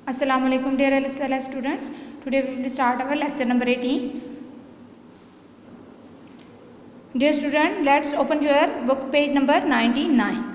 Assalamu alaikum dear LSL students. Today we will start our lecture number 18. Dear student, let's open your book page number 99.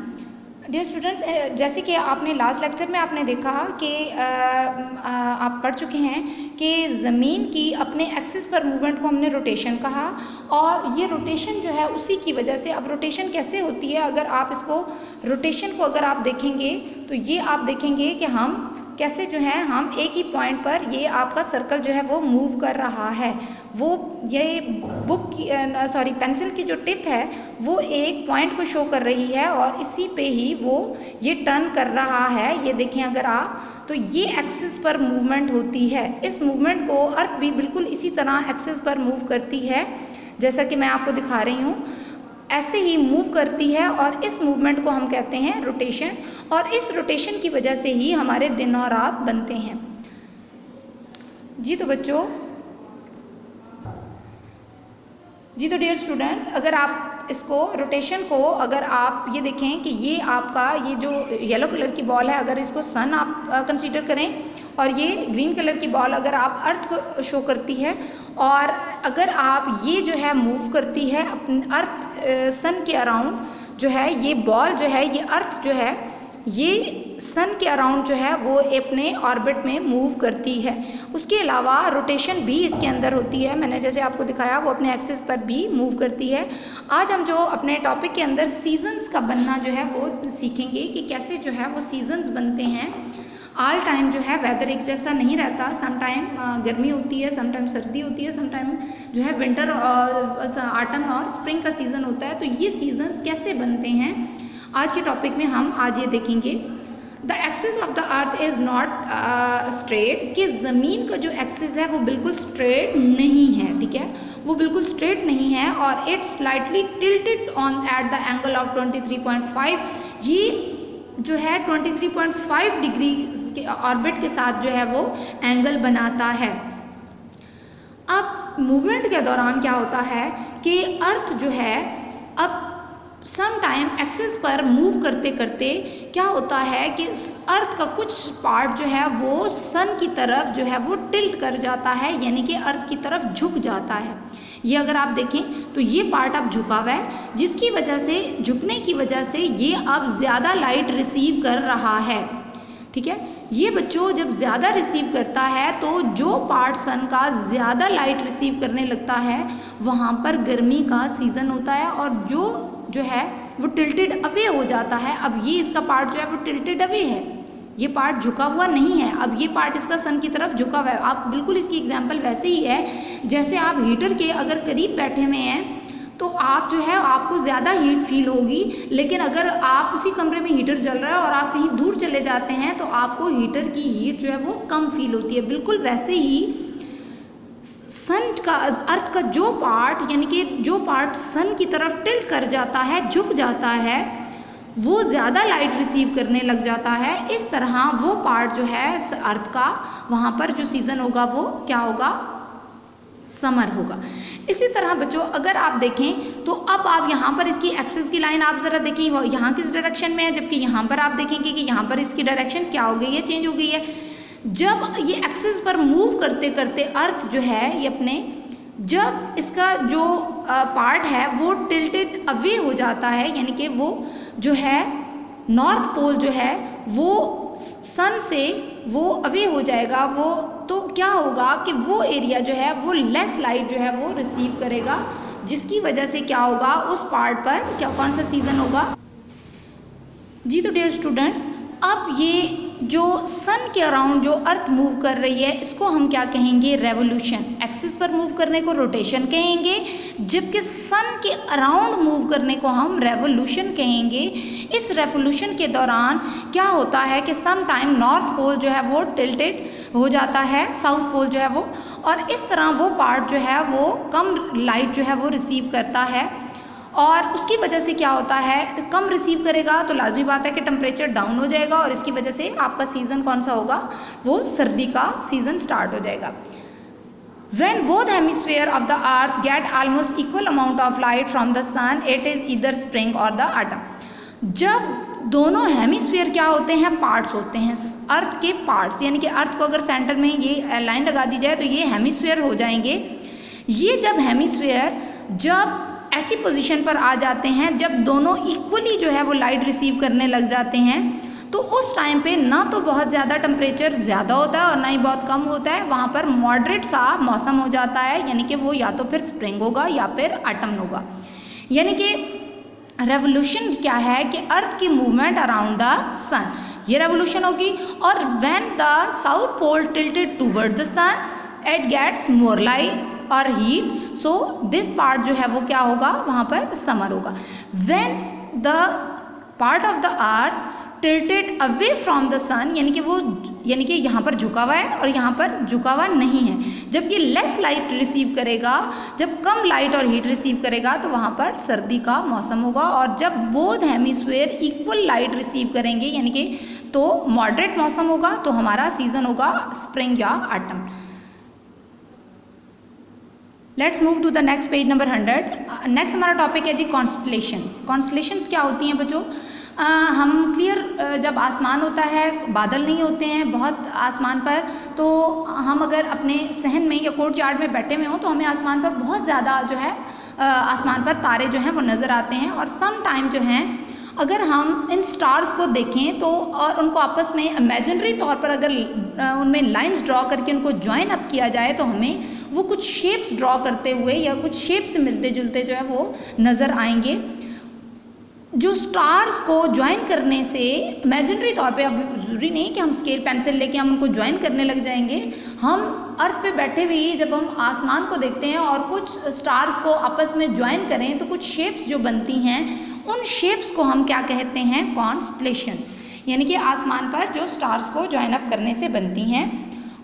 Dear students, जैसे कि आपने last lecture में आपने देखा कि आप पढ़ चुके हैं कि ज़मीन की अपने एक्सिस पर मूवमेंट को हमने रोटेशन कहा, और ये रोटेशन जो है उसी की वजह से, अब रोटेशन कैसे होती है, अगर आप इसको रोटेशन को अगर आप देखेंगे तो ये आप देखेंगे कि हम कैसे जो है हम एक ही पॉइंट पर ये आपका सर्कल जो है वो मूव कर रहा है। वो ये बुक की पेंसिल की जो टिप है वो एक पॉइंट को शो कर रही है और इसी पे ही वो ये टर्न कर रहा है। ये देखें अगर आप, तो ये एक्सिस पर मूवमेंट होती है। इस मूवमेंट को अर्थ भी बिल्कुल इसी तरह एक्सिस पर मूव करती है, जैसा कि मैं आपको दिखा रही हूँ, ऐसे ही मूव करती है। और इस मूवमेंट को हम कहते हैं रोटेशन, और इस रोटेशन की वजह से ही हमारे दिन और रात बनते हैं। जी तो बच्चों, जी तो डियर स्टूडेंट्स, अगर आप इसको रोटेशन को अगर आप ये देखें कि ये आपका ये जो येलो कलर की बॉल है, अगर इसको सन आप कंसीडर करें, और ये ग्रीन कलर की बॉल अगर आप अर्थ को शो करती है, और अगर आप ये जो है मूव करती है अपने अर्थ सन के अराउंड जो है, ये बॉल जो है, ये अर्थ जो है, ये सन के अराउंड जो है वो अपने ऑर्बिट में मूव करती है। उसके अलावा रोटेशन भी इसके अंदर होती है, मैंने जैसे आपको दिखाया, वो अपने एक्सिस पर भी मूव करती है। आज हम जो अपने टॉपिक के अंदर सीजन्स का बनना जो है वो सीखेंगे कि कैसे जो है वो सीजन्स बनते हैं। ऑल टाइम जो है वेदर एक जैसा नहीं रहता, सम टाइम गर्मी होती है, सम टाइम सर्दी होती है, सम टाइम जो है विंटर ऑटम और स्प्रिंग का सीज़न होता है। तो ये सीजन्स कैसे बनते हैं आज के टॉपिक में हम आज ये देखेंगे। The axis of the earth is not straight, कि ज़मीन का जो एक्सिस है वो बिल्कुल स्ट्रेट नहीं है, ठीक है, वो बिल्कुल स्ट्रेट नहीं है, और it's slightly tilted on at the angle of 23.5। ये जो है 23.5 डिग्री के ऑर्बिट के साथ जो है वो एंगल बनाता है। अब मूवमेंट के दौरान क्या होता है कि अर्थ जो है अब सम टाइम एक्सिस पर मूव करते करते क्या होता है कि अर्थ का कुछ पार्ट जो है वो सन की तरफ जो है वो टिल्ट कर जाता है, यानी कि अर्थ की तरफ झुक जाता है। ये अगर आप देखें तो ये पार्ट अब झुका हुआ है, जिसकी वजह से, झुकने की वजह से ये अब ज़्यादा लाइट रिसीव कर रहा है, ठीक है। ये बच्चों जब ज़्यादा रिसीव करता है तो जो पार्ट सन का ज़्यादा लाइट रिसीव करने लगता है वहाँ पर गर्मी का सीज़न होता है, और जो है वो टिल्टेड अवे हो जाता है। अब ये इसका पार्ट जो है वो टिल्टेड अवे है, ये पार्ट झुका हुआ नहीं है, अब ये पार्ट इसका सन की तरफ झुका हुआ है। आप बिल्कुल इसकी एग्जांपल वैसे ही है जैसे आप हीटर के अगर करीब बैठे हुए हैं तो आप जो है आपको ज़्यादा हीट फील होगी, लेकिन अगर आप उसी कमरे में हीटर जल रहा है और आप कहीं दूर चले जाते हैं तो आपको हीटर की हीट जो है वो कम फील होती है। बिल्कुल वैसे ही सन का, अर्थ का जो पार्ट, यानी कि जो पार्ट सन की तरफ टिल्ट कर जाता है, झुक जाता है, वो ज़्यादा लाइट रिसीव करने लग जाता है। इस तरह वो पार्ट जो है अर्थ का, वहाँ पर जो सीज़न होगा वो क्या होगा, समर होगा। इसी तरह बच्चों अगर आप देखें तो अब आप यहाँ पर इसकी एक्सिस की लाइन आप ज़रा देखें, वो यहाँ किस डायरेक्शन में है, जबकि यहाँ पर आप देखेंगे कि यहाँ पर इसकी डायरेक्शन क्या हो गई है, चेंज हो गई है। जब ये एक्सिस पर मूव करते करते अर्थ जो है ये अपने, जब इसका जो पार्ट है वो टिल्टेड अवे हो जाता है, यानी कि वो जो है नॉर्थ पोल जो है वो सन से वो अवे हो जाएगा, वो तो क्या होगा कि वो एरिया जो है वो लेस लाइट जो है वो रिसीव करेगा, जिसकी वजह से क्या होगा उस पार्ट पर क्या, कौन सा सीज़न होगा। जी तो डियर स्टूडेंट्स, अब ये जो सन के अराउंड जो अर्थ मूव कर रही है इसको हम क्या कहेंगे, रेवोल्यूशन। एक्सिस पर मूव करने को रोटेशन कहेंगे, जबकि सन के अराउंड मूव करने को हम रेवोल्यूशन कहेंगे। इस रेवोल्यूशन के दौरान क्या होता है कि सम टाइम नॉर्थ पोल जो है वो टिल्टेड हो जाता है, साउथ पोल जो है वो, और इस तरह वो पार्ट जो है वो कम लाइट जो है वो रिसीव करता है, और उसकी वजह से क्या होता है, कम रिसीव करेगा तो लाजमी बात है कि टेम्परेचर डाउन हो जाएगा, और इसकी वजह से आपका सीज़न कौन सा होगा, वो सर्दी का सीज़न स्टार्ट हो जाएगा। When both hemispheres of the earth get almost equal amount of light from the sun, it is either spring or the autumn. जब दोनों हेमिस्फीयर क्या होते हैं, पार्ट्स होते हैं, अर्थ के पार्ट्स, यानी कि अर्थ को अगर सेंटर में ये लाइन लगा दी जाए तो ये हेमिस्फीयर हो जाएंगे। ये जब हेमिस्फीयर जब ऐसी पोजीशन पर आ जाते हैं जब दोनों इक्वली जो है वो लाइट रिसीव करने लग जाते हैं, तो उस टाइम पे ना तो बहुत ज़्यादा टेम्परेचर ज़्यादा होता है और ना ही बहुत कम होता है, वहाँ पर मॉडरेट सा मौसम हो जाता है, यानी कि वो या तो फिर स्प्रिंग होगा या फिर ऑटम होगा। यानी कि रेवोल्यूशन क्या है कि अर्थ की मूवमेंट अराउंड द सन, ये रेवोल्यूशन होगी। और when the south pole tilted toward the sun it gets more light और हीट, सो दिस पार्ट जो है वो क्या होगा, वहाँ पर समर होगा। When the part of the earth tilted away from the sun, यानी कि वो यानी कि यहाँ पर झुका हुआ है और यहाँ पर झुका हुआ नहीं है, जब ये लेस लाइट रिसीव करेगा, जब कम लाइट और हीट रिसीव करेगा तो वहाँ पर सर्दी का मौसम होगा। और जब both hemisphere equal light receive करेंगे यानी कि तो मॉडरेट मौसम होगा, तो हमारा सीजन होगा स्प्रिंग या autumn. Let's move to the next page number 100। Next हमारा टॉपिक है जी कॉन्स्टलेशंस। कॉन्स्टलेशंस क्या होती हैं बच्चों? हम क्लियर जब आसमान होता है, बादल नहीं होते हैं बहुत आसमान पर, तो हम अगर अपने सहन में या कोर्टयार्ड में बैठे हुए हों तो हमें आसमान पर बहुत ज़्यादा जो है आसमान पर तारे जो हैं वो नज़र आते हैं। और सम टाइम जो हैं अगर हम इन स्टार्स को देखें तो और उनको आपस में इमेजिनरी तौर पर अगर उनमें लाइंस ड्रॉ करके उनको ज्वाइन अप किया जाए तो हमें वो कुछ शेप्स ड्रॉ करते हुए या कुछ शेप से मिलते जुलते जो है वो नज़र आएंगे। जो स्टार्स को ज्वाइन करने से इमेजिनरी तौर पे, अब ज़रूरी नहीं कि हम स्केल पेंसिल लेके हम उनको ज्वाइन करने लग जाएंगे, हम अर्थ पे बैठे हुए ही जब हम आसमान को देखते हैं और कुछ स्टार्स को आपस में ज्वाइन करें तो कुछ शेप्स जो बनती हैं, उन शेप्स को हम क्या कहते हैं, कॉन्स्टलेशंस, यानी कि आसमान पर जो स्टार्स को ज्वाइन अप करने से बनती हैं।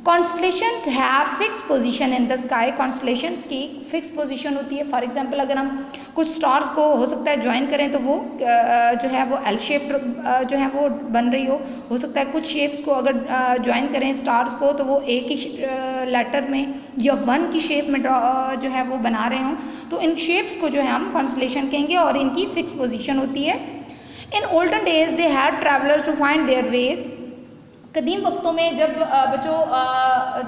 Constellations have fix position in the sky. Constellations की फिक्स पोजीशन होती है। फॉर एग्जांपल अगर हम कुछ स्टार्स को हो सकता है ज्वाइन करें तो वो जो है वो एल शेप जो है वो बन रही हो सकता है कुछ शेप्स को अगर ज्वाइन करें स्टार्स को तो वो एक ही लेटर में या वन की शेप में जो है वो बना रहे हों, तो इन शेप्स को जो है हम कॉन्स्टलेशन कहेंगे और इनकी फिक्स पोजीशन होती है। In olden days they had travellers to find their ways. कदीम वक्तों में जब बच्चों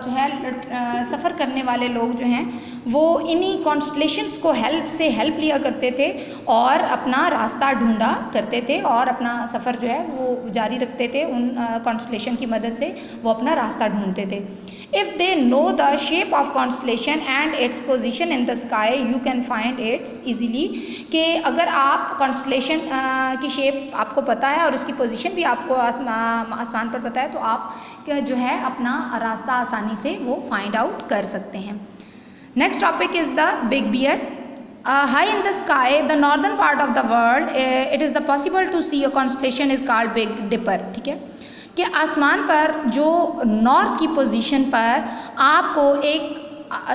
जो है सफ़र करने वाले लोग जो हैं वो इन्हीं कॉन्स्टलेशंस को हेल्प लिया करते थे और अपना रास्ता ढूंढा करते थे और अपना सफ़र जो है वो जारी रखते थे। उन कॉन्स्टलेशन की मदद से वो अपना रास्ता ढूंढते थे। If they know the shape of constellation and its position in the sky you can find its easily. कि अगर आप कॉन्स्टलेशन की शेप आपको पता है और उसकी पोजीशन भी आपको आसमान पर पता है तो आप जो है अपना रास्ता आसानी से वो फाइंड आउट कर सकते हैं। Next topic is the big bear. High in the sky the northern part of the world it is the possible to see a constellation is called big dipper. ठीक है कि आसमान पर जो नॉर्थ की पोजीशन पर आपको एक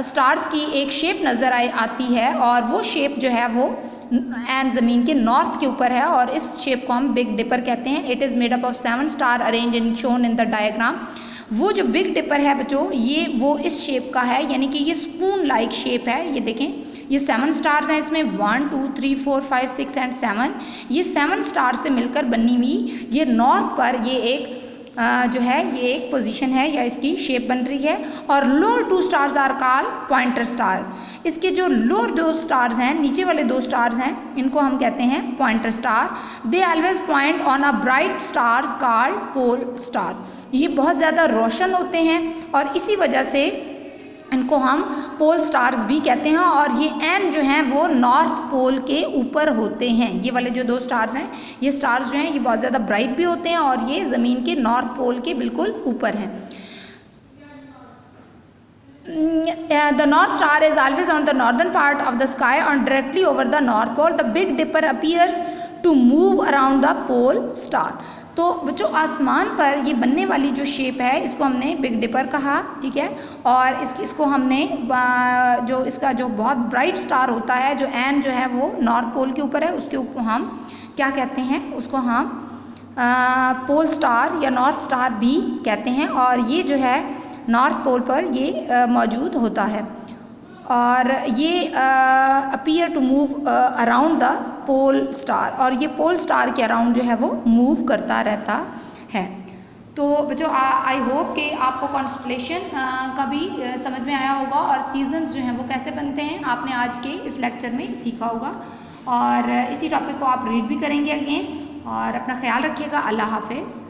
स्टार्स की एक शेप नज़र आती है और वो शेप जो है वो एंड ज़मीन के नॉर्थ के ऊपर है और इस शेप को हम बिग डिपर कहते हैं। It is made up of 7 star arrange in shown in the diagram. वो जो बिग डिपर है बच्चों ये वो इस शेप का है, यानी कि ये स्पून लाइक शेप है। ये देखें ये 7 स्टार्स हैं, इसमें 1 2 3 4 5 6 एंड 7, ये 7 स्टार से मिलकर बनी हुई ये नॉर्थ पर ये एक जो है ये एक पोजीशन है या इसकी शेप बन रही है। और lower 2 stars are called pointer star. इसके जो लोअर 2 स्टार्स हैं, नीचे वाले 2 स्टार्स हैं, इनको हम कहते हैं pointer star. They always point on a bright stars called pole star. ये बहुत ज़्यादा रोशन होते हैं और इसी वजह से इनको हम पोल स्टार्स भी कहते हैं। और ये एन जो हैं वो नॉर्थ पोल के ऊपर होते हैं। ये वाले जो 2 स्टार्स हैं ये स्टार्स जो हैं ये बहुत ज़्यादा ब्राइट भी होते हैं और ये ज़मीन के नॉर्थ पोल के बिल्कुल ऊपर हैं। The North Star is always on the northern part of the sky and directly over the North Pole. The Big Dipper appears to move around the pole star. तो बच्चों आसमान पर ये बनने वाली जो शेप है इसको हमने बिग डिपर कहा, ठीक है। और इसको हमने जो इसका जो बहुत ब्राइट स्टार होता है जो एन जो है वो नॉर्थ पोल के ऊपर है उसके ऊपर हम क्या कहते हैं, उसको हम पोल स्टार या नॉर्थ स्टार भी कहते हैं। और ये जो है नॉर्थ पोल पर ये मौजूद होता है और ये appear to move around the pole star, और ये पोल स्टार के अराउंड जो है वो मूव करता रहता है। तो बच्चों आई होप कि आपको कॉन्स्टलेशन का भी समझ में आया होगा और सीजन्स जो हैं वो कैसे बनते हैं आपने आज के इस लेक्चर में सीखा होगा, और इसी टॉपिक को आप रीड भी करेंगे अगेन, और अपना ख्याल रखिएगा। अल्लाह हाफिज़।